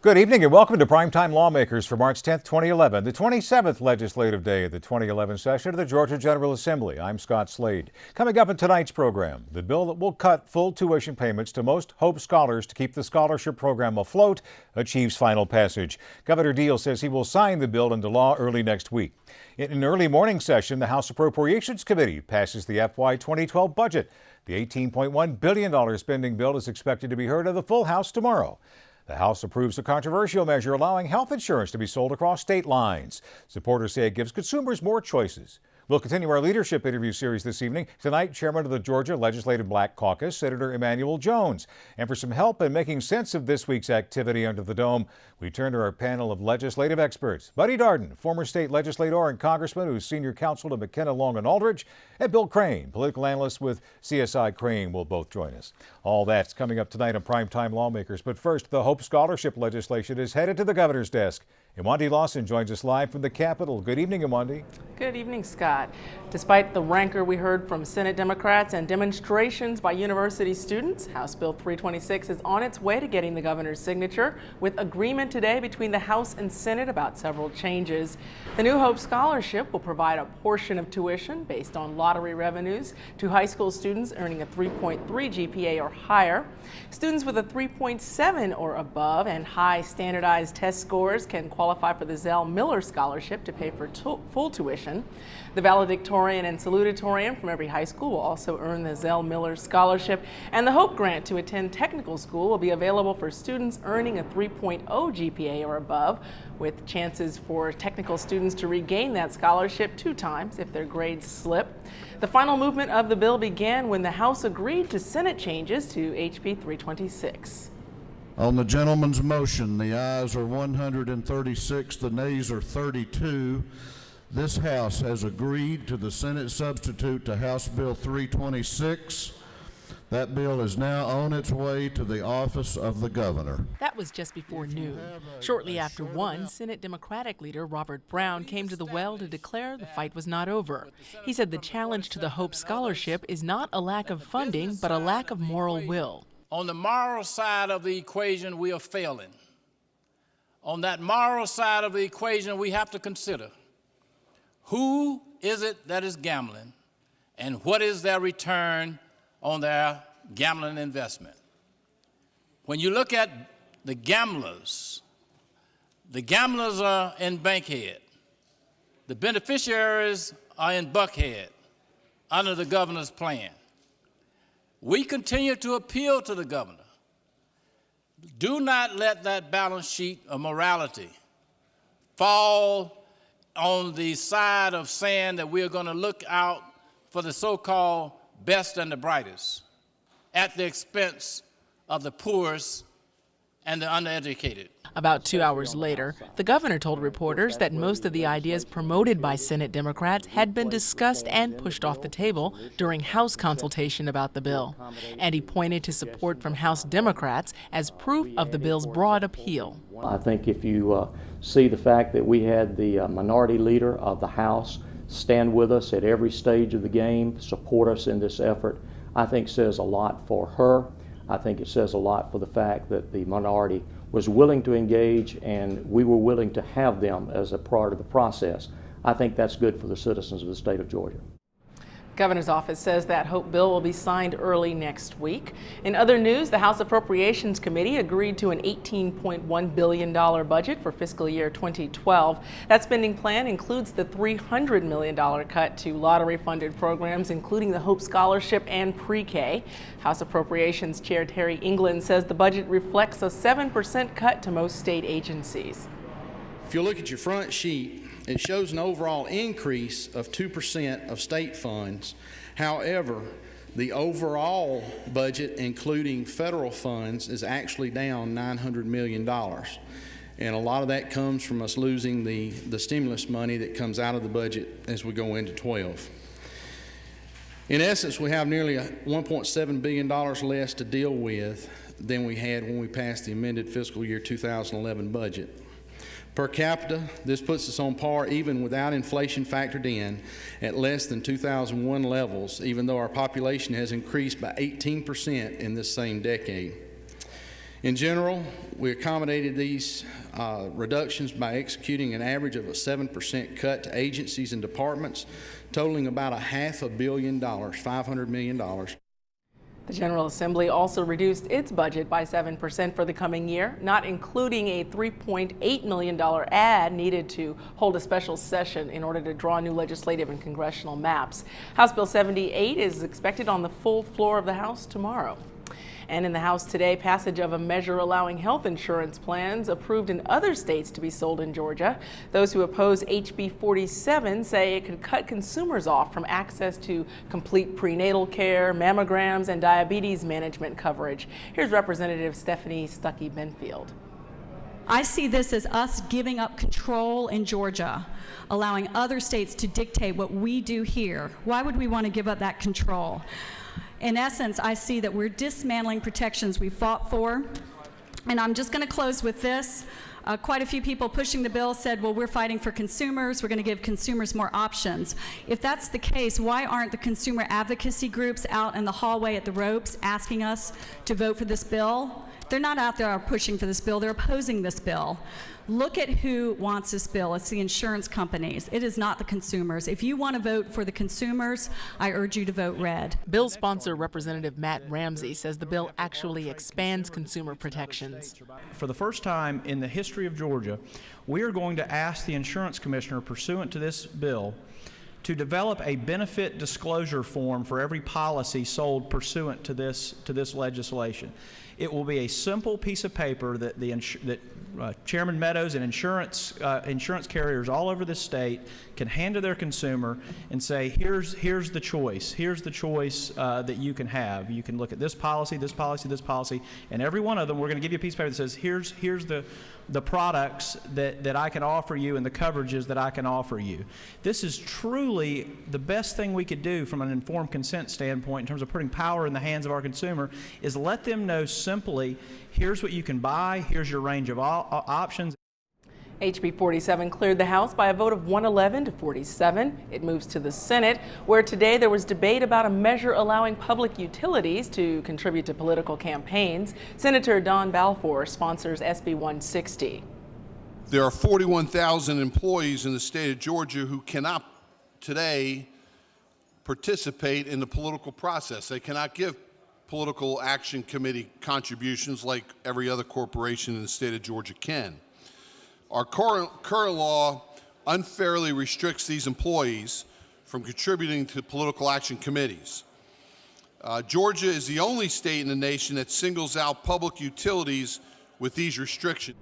Good evening and welcome to Primetime Lawmakers for March 10th, 2011, the 27th legislative day of the 2011 session of the Georgia General Assembly. I'm Scott Slade. Coming up in tonight's program, the bill that will cut full tuition payments to most Hope scholars to keep the scholarship program afloat achieves final passage. Governor Deal says he will sign the bill into law early next week. In an early morning session, the House Appropriations Committee passes the FY 2012 budget. The $18.1 billion spending bill is expected to be heard of the full House tomorrow. The House approves a controversial measure allowing health insurance to be sold across state lines. Supporters say it gives consumers more choices. We'll continue our leadership interview series this evening. Tonight, Chairman of the Georgia Legislative Black Caucus, Senator Emanuel Jones. And for some help in making sense of this week's activity under the dome, we turn to our panel of legislative experts. Buddy Darden, former state legislator and congressman who's senior counsel to McKenna Long and Aldridge, and Bill Crane, political analyst with CSI Crane, will both join us. All that's coming up tonight on Primetime Lawmakers. But first, the Hope Scholarship legislation is headed to the governor's desk. Ewandi Lawson joins us live from the Capitol. Good evening, Ewandi. Good evening, Scott. Despite the rancor we heard from Senate Democrats and demonstrations by university students, House Bill 326 is on its way to getting the governor's signature, with agreement today between the House and Senate about several changes. The new Hope Scholarship will provide a portion of tuition based on lottery revenues to high school students earning a 3.3 GPA or higher. Students with a 3.7 or above and high standardized test scores can qualify for the Zell Miller Scholarship to pay for full tuition. The valedictorian and salutatorian from every high school will also earn the Zell Miller Scholarship, and the Hope Grant to attend technical school will be available for students earning a 3.0 GPA or above, with chances for technical students to regain that scholarship 2 times if their grades slip. The final movement of the bill began when the House agreed to Senate changes to HB 326. On the gentleman's motion, the ayes are 136, the nays are 32. This House has agreed to the Senate substitute to House Bill 326. That bill is now on its way to the office of the governor. That was just before noon. Shortly after 1, Senate Democratic leader Robert Brown came to the well to declare the fight was not over. He said the challenge to the Hope Scholarship is not a lack of funding, but a lack of moral will. On the moral side of the equation, we are failing. On that moral side of the equation, we have to consider who is it that is gambling and what is their return on their gambling investment. When you look at the gamblers are in Bankhead. The beneficiaries are in Buckhead under the governor's plan. We continue to appeal to the governor. Do not let that balance sheet of morality fall on the side of saying that we're going to look out for the so-called best and the brightest at the expense of the poorest and the undereducated. About 2 hours later, the governor told reporters that most of the ideas promoted by Senate Democrats had been discussed and pushed off the table during House consultation about the bill. And he pointed to support from House Democrats as proof of the bill's broad appeal. I think if you see the fact that we had the minority leader of the House stand with us at every stage of the game, support us in this effort, I think says a lot for her. I think it says a lot for the fact that the minority was willing to engage and we were willing to have them as a part of the process. I think that's good for the citizens of the state of Georgia. Governor's office says that Hope bill will be signed early next week. In other news, the House Appropriations Committee agreed to an $18.1 billion budget for fiscal year 2012. That spending plan includes the $300 million cut to lottery-funded programs, including the Hope Scholarship and pre-K. House Appropriations Chair Terry England says the budget reflects a 7% cut to most state agencies. If you look at your front sheet, it shows an overall increase of 2% of state funds. However, the overall budget, including federal funds, is actually down $900 million. And a lot of that comes from us losing the stimulus money that comes out of the budget as we go into 12. In essence, we have nearly $1.7 billion less to deal with than we had when we passed the amended fiscal year 2011 budget. Per capita, this puts us on par even without inflation factored in at less than 2001 levels, even though our population has increased by 18% in this same decade. In general, we accommodated these reductions by executing an average of a 7% cut to agencies and departments, totaling about $500 million, $500 million. The General Assembly also reduced its budget by 7% for the coming year, not including a $3.8 million ad needed to hold a special session in order to draw new legislative and congressional maps. House Bill 78 is expected on the full floor of the House tomorrow. And in the House today, passage of a measure allowing health insurance plans approved in other states to be sold in Georgia. Those who oppose HB 47 say it could cut consumers off from access to complete prenatal care, mammograms, and diabetes management coverage. Here's Representative Stephanie Stuckey-Benfield. I see this as us giving up control in Georgia, allowing other states to dictate what we do here. Why would we want to give up that control? In essence, I see that we're dismantling protections we fought for. And I'm just going to close with this. Quite a few people pushing the bill said, well, we're fighting for consumers. We're going to give consumers more options. If that's the case, why aren't the consumer advocacy groups out in the hallway at the ropes asking us to vote for this bill? They're not out there pushing for this bill. They're opposing this bill. Look at who wants this bill. It's the insurance companies. It is not the consumers. If you want to vote for the consumers, I urge you to vote red. Bill sponsor Representative Matt Ramsey says the bill actually expands consumer protections. For the first time in the history of Georgia, we are going to ask the insurance commissioner, pursuant to this bill, to develop a benefit disclosure form for every policy sold pursuant to this legislation. It will be a simple piece of paper that Chairman Meadows and insurance carriers all over the state can hand to their consumer and say, here's the choice. Here's the choice that you can have. You can look at this policy, this policy, this policy, and every one of them, we're going to give you a piece of paper that says, here's the products that I can offer you and the coverages that I can offer you. This is truly the best thing we could do from an informed consent standpoint in terms of putting power in the hands of our consumer, is let them know simply, here's what you can buy, here's your range of options. HB 47 cleared the House by a vote of 111 to 47. It moves to the Senate, where today there was debate about a measure allowing public utilities to contribute to political campaigns. Senator Don Balfour sponsors SB 160. There are 41,000 employees in the state of Georgia who cannot today participate in the political process. They cannot give political action committee contributions like every other corporation in the state of Georgia can. Our current law unfairly restricts these employees from contributing to political action committees. Georgia is the only state in the nation that singles out public utilities with these restrictions.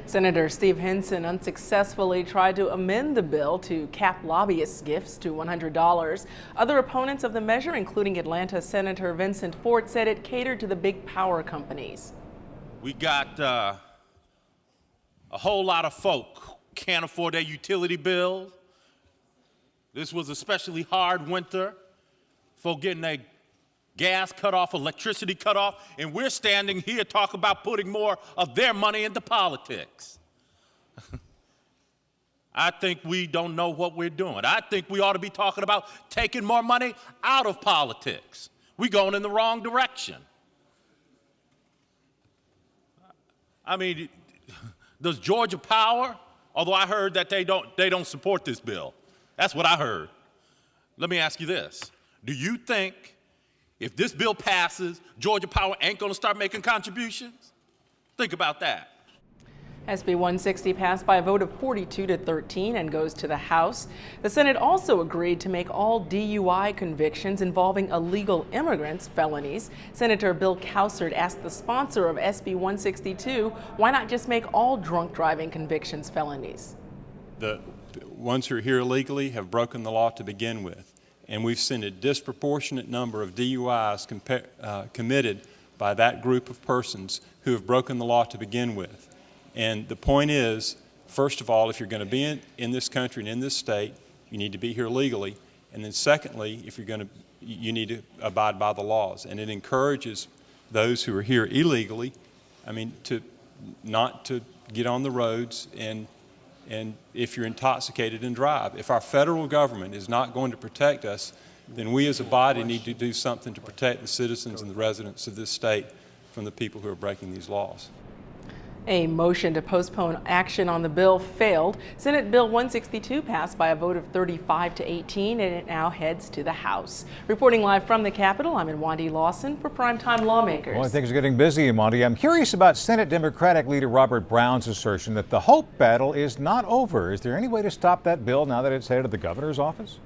Senator Steve Henson unsuccessfully tried to amend the bill to cap lobbyists' gifts to $100. Other opponents of the measure, including Atlanta Senator Vincent Fort, said it catered to the big power companies. We got a whole lot of folk who can't afford their utility bill. This was especially hard winter. Folk getting their gas cut off, electricity cut off, and we're standing here talking about putting more of their money into politics. I think we don't know what we're doing. I think we ought to be talking about taking more money out of politics. We're going in the wrong direction. I mean, does Georgia Power, although I heard that they don't support this bill. That's what I heard. Let me ask you this. Do you think if this bill passes, Georgia Power ain't going to start making contributions? Think about that. SB 160 passed by a vote of 42 to 13 and goes to the House. The Senate also agreed to make all DUI convictions involving illegal immigrants felonies. Senator Bill Cowsert asked the sponsor of SB 162, why not just make all drunk driving convictions felonies? The ones who are here illegally have broken the law to begin with. And we've seen a disproportionate number of DUIs committed by that group of persons who have broken the law to begin with. And the point is, first of all, if you're going to be in this country and in this state, you need to be here legally. And then secondly, if you're going to, you need to abide by the laws. And it encourages those who are here illegally, to not to get on the roads and if you're intoxicated and drive. If our federal government is not going to protect us, then we as a body need to do something to protect the citizens and the residents of this state from the people who are breaking these laws. A motion to postpone action on the bill failed. Senate Bill 162 passed by a vote of 35 to 18, and it now heads to the House. Reporting live from the Capitol, I'm Wandi Lawson for Primetime Lawmakers. Well, things are getting busy, Monty. I'm curious about Senate Democratic leader Robert Brown's assertion that the hope battle is not over. Is there any way to stop that bill now that it's headed to the governor's office?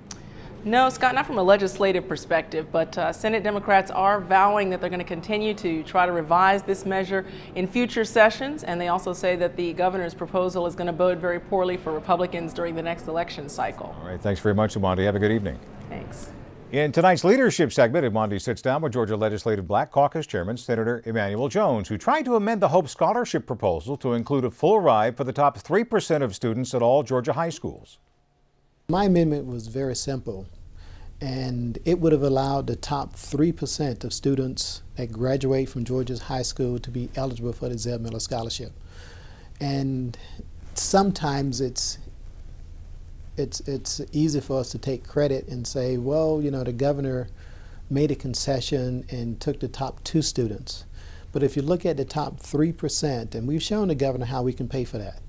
No, Scott, not from a legislative perspective, but Senate Democrats are vowing that they're going to continue to try to revise this measure in future sessions, and they also say that the governor's proposal is going to bode very poorly for Republicans during the next election cycle. All right, thanks very much, Monty. Have a good evening. Thanks. In tonight's leadership segment, Monty sits down with Georgia Legislative Black Caucus Chairman Senator Emanuel Jones, who tried to amend the Hope Scholarship proposal to include a full ride for the top 3% of students at all Georgia high schools. My amendment was very simple, and it would have allowed the top 3% of students that graduate from Georgia's high school to be eligible for the Zell Miller Scholarship. And sometimes it's easy for us to take credit and say, well, you know, the governor made a concession and took the top 2 students. But if you look at the top 3%, and we've shown the governor how we can pay for that.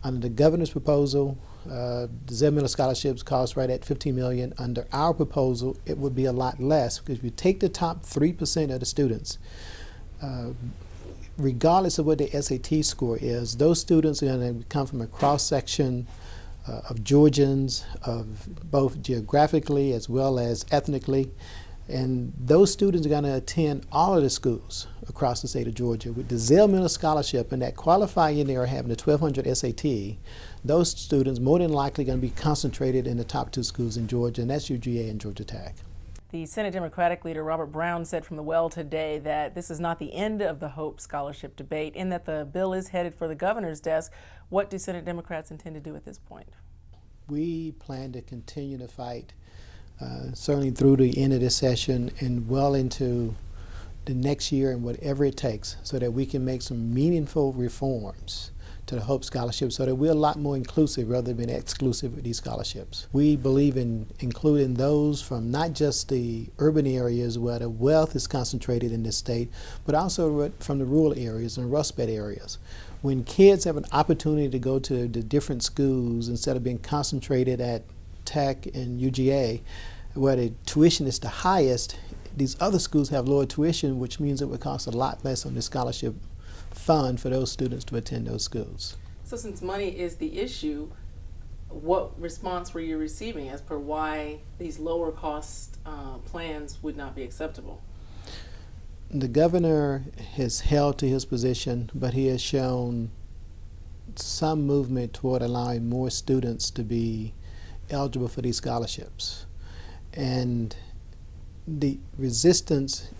Under the governor's proposal, the Zell Miller scholarships cost right at $15 million. Under our proposal, it would be a lot less, because if you take the top 3% of the students, regardless of what their SAT score is, those students are going to come from a cross-section of Georgians, of both geographically as well as ethnically. And those students are going to attend all of the schools across the state of Georgia. With the Zell Miller Scholarship and that qualifying there having the 1200 SAT, those students more than likely going to be concentrated in the top 2 schools in Georgia, and that's UGA and Georgia Tech. The Senate Democratic leader Robert Brown said from the well today that this is not the end of the Hope Scholarship debate, and that the bill is headed for the governor's desk. What do Senate Democrats intend to do at this point? We plan to continue to fight certainly through the end of this session and well into the next year, and whatever it takes, so that we can make some meaningful reforms to the Hope Scholarship so that we're a lot more inclusive rather than exclusive with these scholarships. We believe in including those from not just the urban areas where the wealth is concentrated in this state, but also from the rural areas and Rust Belt areas. When kids have an opportunity to go to the different schools instead of being concentrated at Tech and UGA, where the tuition is the highest, these other schools have lower tuition, which means it would cost a lot less on the scholarship fund for those students to attend those schools. So since money is the issue, what response were you receiving as per why these lower cost plans would not be acceptable? The governor has held to his position, but he has shown some movement toward allowing more students to be eligible for these scholarships. And the resistance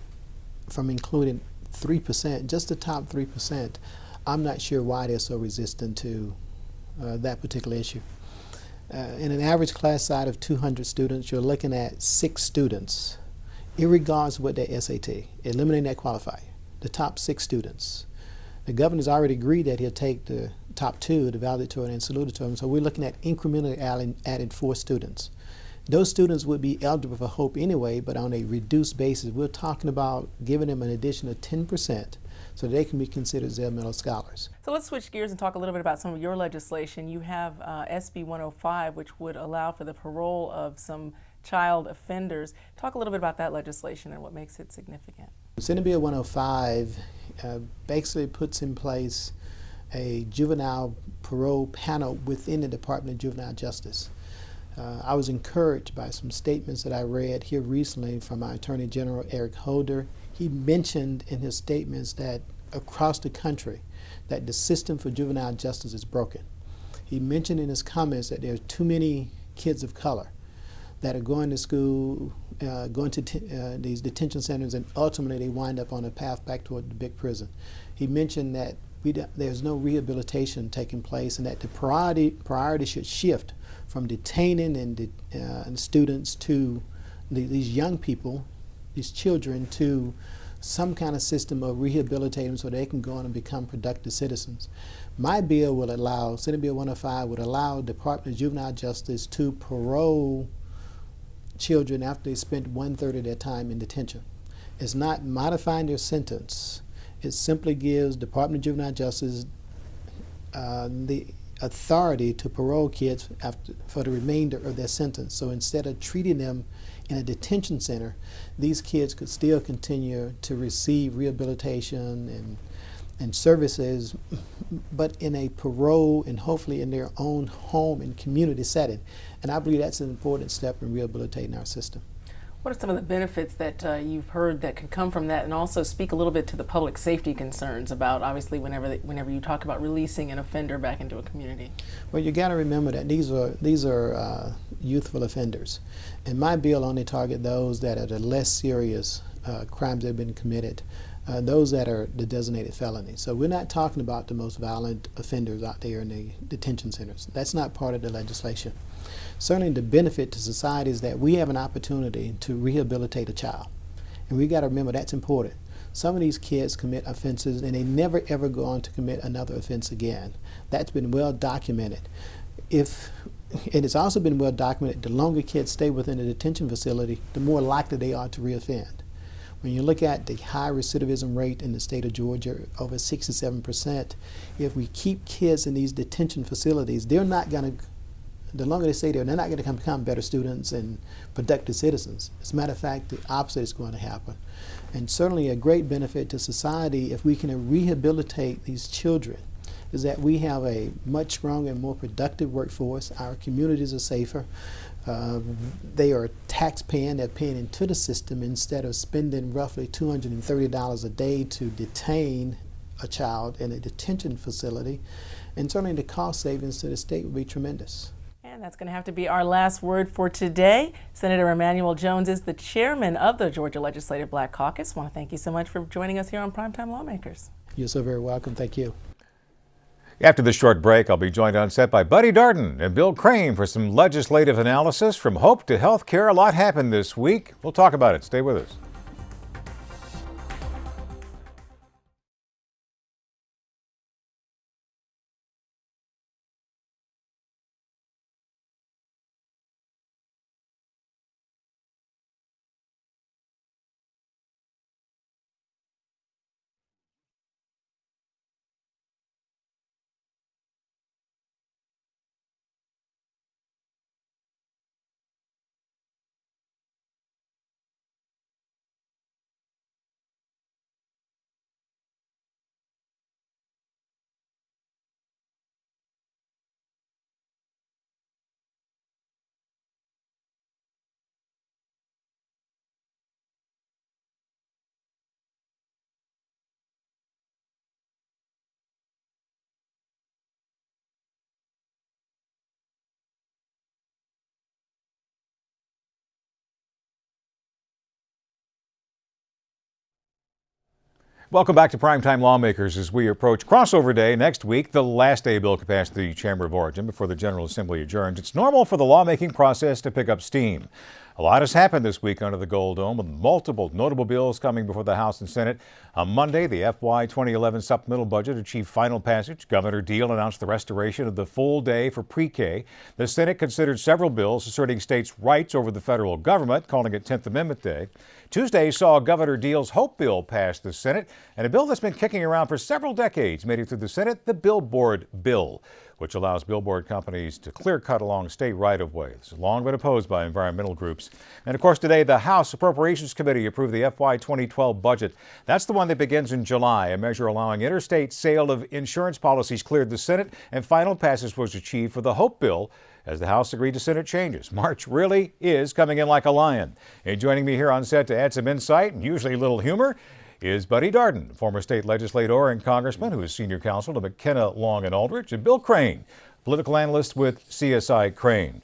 from including 3%, just the top 3%, I'm not sure why they're so resistant to that particular issue. In an average class size of 200 students, you're looking at 6 students, irregardless of what their SAT, eliminating that qualifier, the top 6 students. The governor's already agreed that he'll take the top 2, the valedictorian and salutatorian, so we're looking at incrementally adding 4 students. Those students would be eligible for Hope anyway, but on a reduced basis. We're talking about giving them an additional 10% so they can be considered Zell Miller scholars. So let's switch gears and talk a little bit about some of your legislation. You have SB 105, which would allow for the parole of some child offenders. Talk a little bit about that legislation and what makes it significant. Senate Bill 105 basically puts in place a juvenile parole panel within the Department of Juvenile Justice. I was encouraged by some statements that I read here recently from our Attorney General Eric Holder. He mentioned in his statements that across the country that the system for juvenile justice is broken. He mentioned in his comments that there are too many kids of color that are going to school, going to these detention centers, and ultimately they wind up on a path back toward the big prison. He mentioned that there's no rehabilitation taking place, and that the priority should shift from detaining and students to these young people, these children, to some kind of system of rehabilitating so they can go on and become productive citizens. My bill will allow, Senate Bill 105 would allow Department of Juvenile Justice to parole children after they spent 1/3 of their time in detention. It's not modifying their sentence. It simply gives Department of Juvenile Justice the authority to parole kids for the remainder of their sentence. So instead of treating them in a detention center, these kids could still continue to receive rehabilitation and services, but in a parole and hopefully in their own home and community setting. And I believe that's an important step in rehabilitating our system. What are some of the benefits that you've heard that could come from that, and also speak a little bit to the public safety concerns about, obviously, whenever you talk about releasing an offender back into a community? Well, you got to remember that these are youthful offenders, and my bill only target those that are the less serious crimes that have been committed, those that are the designated felonies. So we're not talking about the most violent offenders out there in the detention centers. That's not part of the legislation. Certainly the benefit to society is that we have an opportunity to rehabilitate a child. And we got to remember that's important. Some of these kids commit offenses and they never ever go on to commit another offense again. That's been well documented. And it's also been well documented, the longer kids stay within a detention facility, the more likely they are to reoffend. When you look at the high recidivism rate in the state of Georgia, over 67%, if we keep kids in these detention facilities, they're not going to, the longer they stay there, they're not going to become better students and productive citizens. As a matter of fact, the opposite is going to happen. And certainly a great benefit to society if we can rehabilitate these children is that we have a much stronger and more productive workforce. Our communities are safer. They are tax-paying. They're paying into the system instead of spending roughly $230 a day to detain a child in a detention facility. And certainly the cost savings to the state will be tremendous. And that's going to have to be our last word for today. Senator Emanuel Jones is the chairman of the Georgia Legislative Black Caucus. I want to thank you so much for joining us here on Primetime Lawmakers. You're so very welcome. Thank you. After this short break, I'll be joined on set by Buddy Darden and Bill Crane for some legislative analysis. From hope to health care, a lot happened this week. We'll talk about it. Stay with us. Welcome back to Primetime Lawmakers as we approach crossover day next week, the last day bill could pass the Chamber of Origin before the General Assembly adjourns. It's normal for the lawmaking process to pick up steam. A lot has happened this week under the Gold Dome, with multiple notable bills coming before the House and Senate. On Monday, the FY 2011 supplemental budget achieved final passage. Governor Deal announced the restoration of the full day for pre-K. The Senate considered several bills asserting states' rights over the federal government, calling it 10th Amendment Day. Tuesday saw Governor Deal's Hope Bill pass the Senate, and a bill that's been kicking around for several decades made it through the Senate, the Billboard Bill, which allows billboard companies to clear-cut along state right-of-way. This has long been opposed by environmental groups. And of course, today, the House Appropriations Committee approved the FY 2012 budget. That's the one that begins in July. A measure allowing interstate sale of insurance policies cleared the Senate, and final passage was achieved for the Hope Bill as the House agreed to Senate changes. March really is coming in like a lion. And joining me here on set to add some insight and usually a little humor is Buddy Darden, former state legislator and congressman who is senior counsel to McKenna Long and Aldridge, and Bill Crane, political analyst with CSI Crane.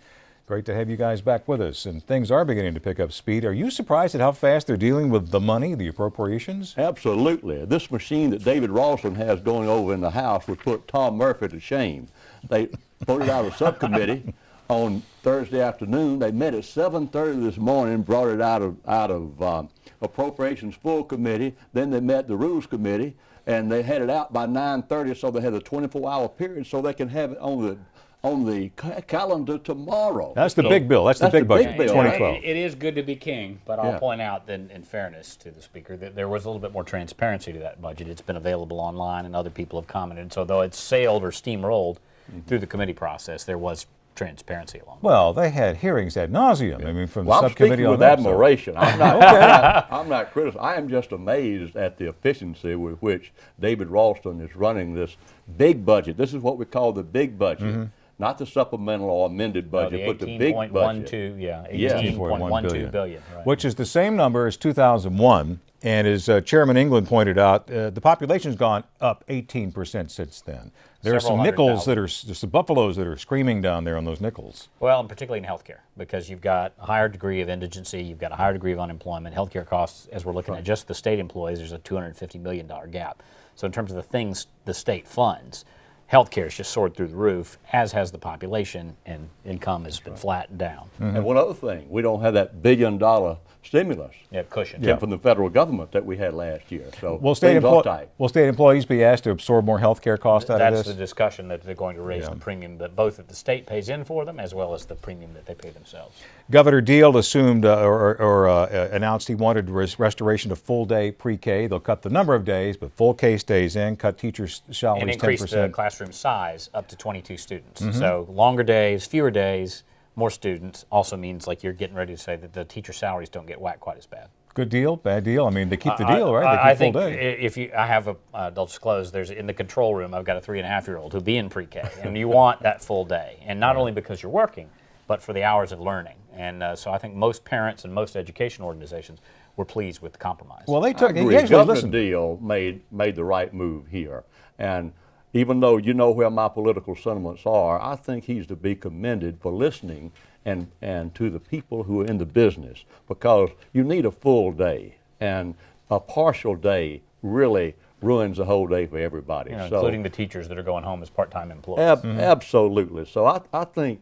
Great to have you guys back with us, and things are beginning to pick up speed. Are you surprised at how fast they're dealing with the money, the appropriations? Absolutely. This machine that David Rawson has going over in the House would put Tom Murphy to shame. They voted out a subcommittee on Thursday afternoon. They met at 7:30 this morning, brought it out of Appropriations Full Committee. Then they met the Rules Committee, and they had it out by 9:30, so they had a 24-hour period so they can have it on on the calendar tomorrow. That's the big bill. That's the big budget, bill, 2012. It is good to be king, but I'll Yeah. point out that, in fairness to the Speaker, that there was a little bit more transparency to that budget. It's been available online, and other people have commented. So though it's sailed or steamrolled through the committee process, there was transparency along. Well, they had hearings ad nauseum. I mean, from Well, the I'm subcommittee speaking on with that. so- admiration. I'm not critical. I am just amazed at the efficiency with which David Ralston is running this big budget. This is what we call the big budget, not the supplemental or amended budget, but the big budget. 18.12 billion. Right. Which is the same number as 2001. And as Chairman England pointed out, the population's gone up 18% since then. There are Several some nickels hundred there's some buffaloes that are screaming down there on those nickels. Well, and particularly in healthcare, because you've got a higher degree of indigency, you've got a higher degree of unemployment. Healthcare costs, as we're looking at just the state employees, there's a $250 million gap. So in terms of the things the state funds, healthcare has just soared through the roof, as has the population, and income has been flattened down. And one other thing, we don't have that $1 billion stimulus Yeah, cushion. from the federal government that we had last year. So Will state, things are tight. will state employees be asked to absorb more health care costs out of That's this? the discussion, that they're going to raise the premium that both that the state pays in for them, as well as the premium that they pay themselves. Governor Deal assumed announced he wanted restoration of full-day pre-K. They'll cut the number of days, but full K stays in, cut teachers' salaries 10%. And increase the classroom size up to 22 students. So longer days, fewer days, more students also means, like, you're getting ready to say that the teacher salaries don't get whacked quite as bad. Good deal, bad deal? I mean, they keep the deal, right? They I keep think full day. if you, I have they'll disclose, there's in the control room, I've got a 3.5-year-old who'll be in pre-K, and you want that full day, and not only because you're working, but for the hours of learning. And so I think most parents and most education organizations were pleased with the compromise. Well, they took. I agree. He actually Governor listened. Deal made the right move here, and even though you know where my political sentiments are, I think he's to be commended for listening and to the people who are in the business, because you need a full day, and a partial day really ruins the whole day for everybody. You know, So, including the teachers that are going home as part-time employees. Absolutely. So I think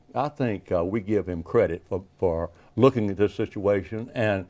we give him credit for looking at this situation, and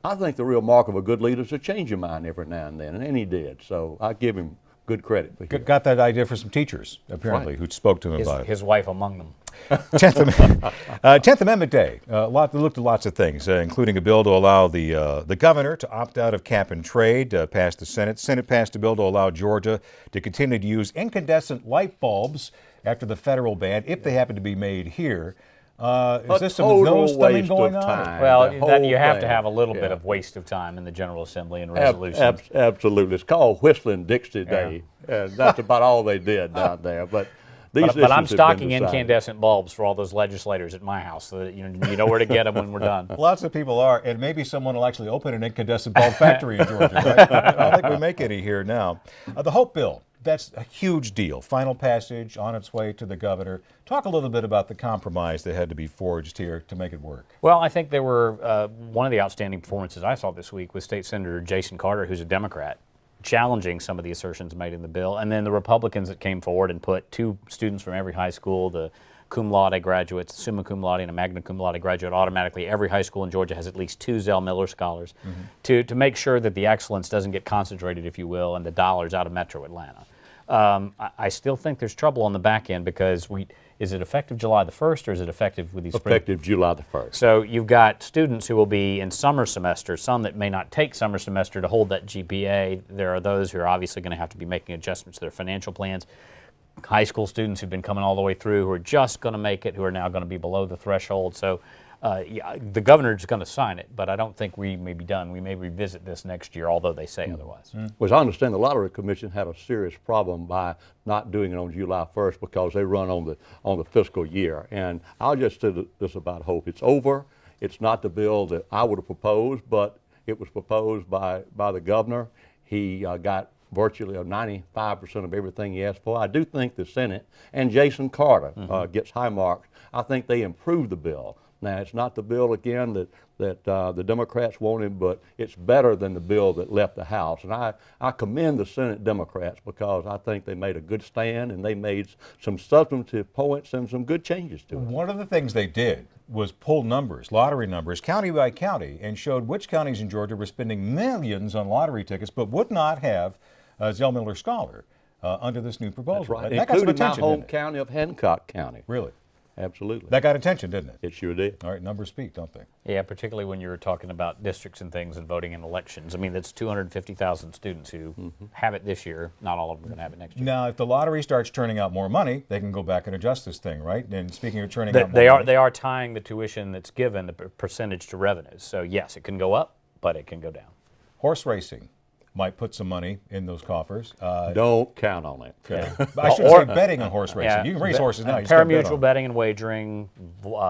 I think the real mark of a good leader is to change your mind every now and then, and he did. So I give him good credit for it. Got that idea for some teachers, apparently, Right. who spoke to him about it. His wife among them. 10th Amendment Day. They looked at lots of things, including a bill to allow the governor to opt out of cap and trade, passed the Senate. Senate passed a bill to allow Georgia to continue to use incandescent light bulbs after the federal ban, if they happen to be made here. Is this some nose thumbing going on? Well, then you have to have a little bit of waste of time in the General Assembly and resolutions. Absolutely. It's called Whistling Dixie Day, and that's about all they did down there. But these But I'm issues have stocking been decided. incandescent bulbs for all those legislators at my house, so that you know where to get them when we're done. Lots of people are, and maybe someone will actually open an incandescent bulb factory in Georgia. Right? I don't think we make any here now. The Hope Bill, that's a huge deal. Final passage, on its way to the governor. Talk a little bit about the compromise that had to be forged here to make it work. Well, I think there were one of the outstanding performances I saw this week was State Senator Jason Carter, who's a Democrat, challenging some of the assertions made in the bill, and then the Republicans that came forward and put 2 students from every high school, the cum laude graduates, summa cum laude and a magna cum laude graduate, automatically every high school in Georgia has at least 2 Zell Miller scholars, to make sure that the excellence doesn't get concentrated, if you will, and the dollars out of Metro Atlanta. I still think there's trouble on the back end, because is it effective July the 1st, or is it effective with these Effective July the 1st. So you've got students who will be in summer semester, some that may not take summer semester to hold that GPA. There are those who are obviously going to have to be making adjustments to their financial plans. High school students who've been coming all the way through, who are just going to make it, who are now going to be below the threshold. So the governor is going to sign it, but I don't think we may be done. We may revisit this next year, although they say otherwise. Well, as I understand, the Lottery Commission had a serious problem by not doing it on July 1st, because they run on the fiscal year. And I'll just say this about Hope. It's over. It's not the bill that I would have proposed, but it was proposed by the governor. He got virtually 95% of everything he asked for. I do think the Senate and Jason Carter gets high marks. I think they improved the bill. Now, it's not the bill, again, that the Democrats wanted, but it's better than the bill that left the House. And I commend the Senate Democrats, because I think they made a good stand, and they made some substantive points and some good changes to it. One of the things they did was pull numbers, lottery numbers, county by county, and showed which counties in Georgia were spending millions on lottery tickets but would not have a Zell Miller scholar. under this new proposal. That's right. That got some Including my attention, home didn't it? county of Hancock County. Really? Absolutely. That got attention, didn't it? It sure did. All right, numbers speak, don't they? Yeah, particularly when you're talking about districts and things and voting in elections. I mean, that's 250,000 students who have it this year. Not all of them are going to have it next year. Now, if the lottery starts turning out more money, they can go back and adjust this thing, right? And speaking of turning out more money. They are tying the tuition that's given, the percentage to revenues. So yes, it can go up, but it can go down. Horse racing might put some money in those coffers. Don't count on it. Okay. I should say betting on horse racing. Yeah, You can race horses now. You just gotta bet on Parimutuel them. betting and wagering,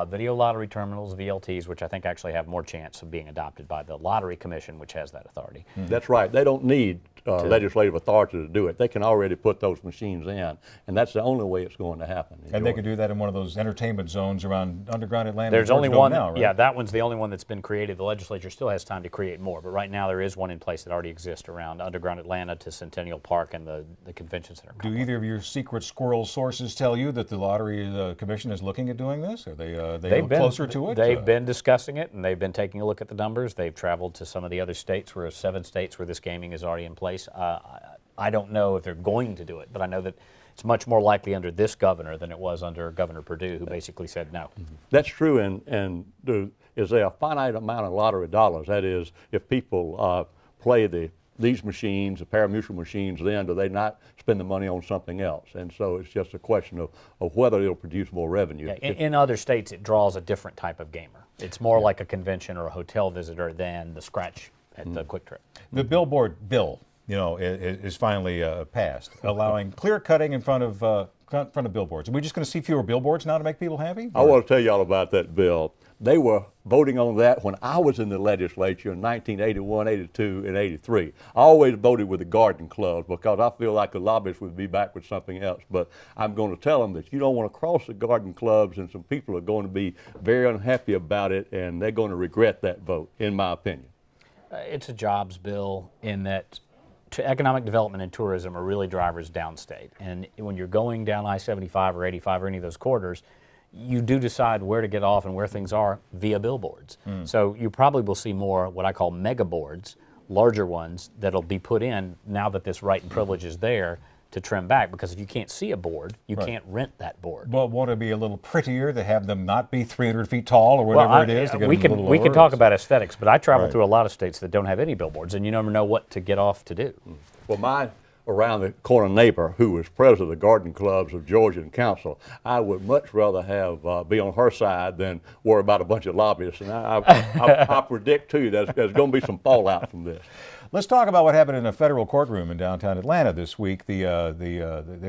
video lottery terminals, VLTs, which I think actually have more chance of being adopted by the Lottery Commission, which has that authority. That's right. They don't need legislative authority to do it. They can already put those machines in, and that's the only way it's going to happen. And they could do that in one of those entertainment zones around underground Atlanta. There's and only Georgeville one. now, right? Yeah, that one's the only one that's been created. The legislature still has time to create more, but right now there is one in place that already exists around underground Atlanta to Centennial Park and the convention center. Do either of your secret squirrel sources tell you that the Lottery Commission is looking at doing this? Are they closer to it? They've been discussing it, and they've been taking a look at the numbers. They've traveled to some of the other states, 7 states where this gaming is already in place. I don't know if they're going to do it, but I know that it's much more likely under this governor than it was under Governor Perdue, who basically said no. That's true, and is there a finite amount of lottery dollars? That is, if people play these machines, the parimutuel machines, then do they not spend the money on something else? And so it's just a question of whether it'll produce more revenue. Yeah, in other states, it draws a different type of gamer. It's more like a convention or a hotel visitor than the scratch at the Quick Trip. The billboard bill, is finally passed, allowing clear cutting in front of billboards. Are we just going to see fewer billboards now to make people happy? I want to tell you all about that bill. They were voting on that when I was in the legislature in 1981, 82, and 83. I always voted with the garden clubs because I feel like the lobbyists would be back with something else. But I'm going to tell them that you don't want to cross the garden clubs, and some people are going to be very unhappy about it, and they're going to regret that vote, in my opinion. It's a jobs bill in that economic development and tourism are really drivers downstate. And when you're going down I-75 or 85 or any of those corridors, you do decide where to get off and where things are via billboards. So you probably will see more what I call mega boards, larger ones that'll be put in now that this right and privilege is there to trim back, because if you can't see a board, you can't rent that board. Well, won't it be a little prettier to have them not be 300 feet tall or whatever it is? To get we them a little can lower? talk about aesthetics, but I travel through a lot of states that don't have any billboards, and you never know what to get off to do. Well, my around the corner neighbor, who was president of the garden clubs of Georgia and council, I would much rather have be on her side than worry about a bunch of lobbyists. And I predict too there's going to be some fallout from this. Let's talk about what happened in a federal courtroom in downtown Atlanta this week. They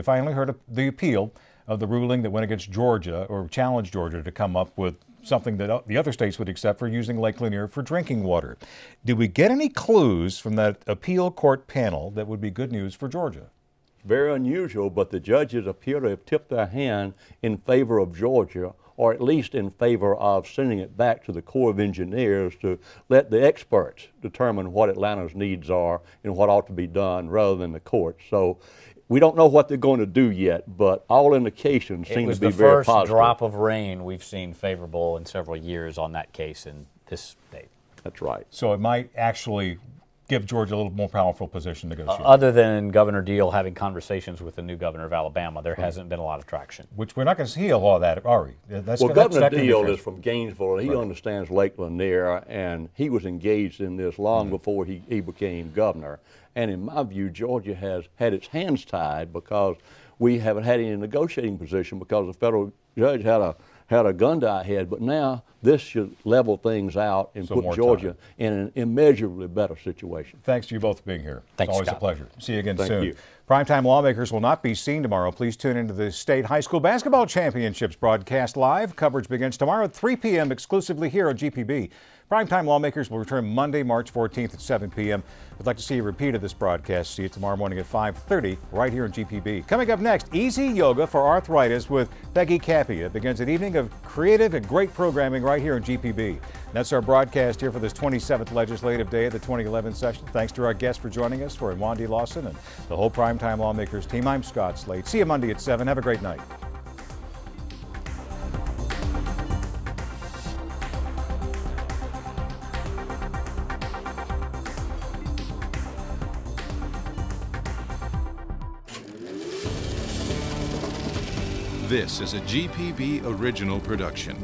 finally heard the appeal of the ruling that went against Georgia, or challenged Georgia to come up with something that the other states would accept for using Lake Lanier for drinking water. Did we get any clues from that appeal court panel that would be good news for Georgia? Very unusual, but the judges appear to have tipped their hand in favor of Georgia, or at least in favor of sending it back to the Corps of Engineers to let the experts determine what Atlanta's needs are and what ought to be done rather than the courts. So we don't know what they're going to do yet, but all indications seem to be very positive. It was the first drop of rain we've seen favorable in several years on that case in this state. That's right. So it might actually give Georgia a little more powerful position to negotiate. Other than Governor Deal having conversations with the new governor of Alabama, there hasn't been a lot of traction. Which we're not going to see a lot of that, are we? Governor Deal is from Gainesville. He understands Lake Lanier, and he was engaged in this long before he became governor. And in my view, Georgia has had its hands tied because we haven't had any negotiating position because the federal judge had a gun to our head. But now this should level things out and put Georgia in an immeasurably better situation. Thanks to you both for being here. Thanks, it's always Scott. a pleasure. See you again soon. Thank you. Primetime Lawmakers will not be seen tomorrow. Please tune into the State High School Basketball Championships broadcast live. Coverage begins tomorrow at 3 p.m. exclusively here on GPB. Primetime Lawmakers will return Monday, March 14th at 7 p.m. We'd like to see a repeat of this broadcast. See you tomorrow morning at 5:30 right here on GPB. Coming up next, Easy Yoga for Arthritis with Peggy Cappy. It begins an evening of creative and great programming right here on GPB. That's our broadcast here for this 27th Legislative Day of the 2011 session. Thanks to our guests for joining us, for Wandi Lawson and the whole Primetime Lawmakers team. I'm Scott Slade. See you Monday at 7. Have a great night. This is a GPB original production.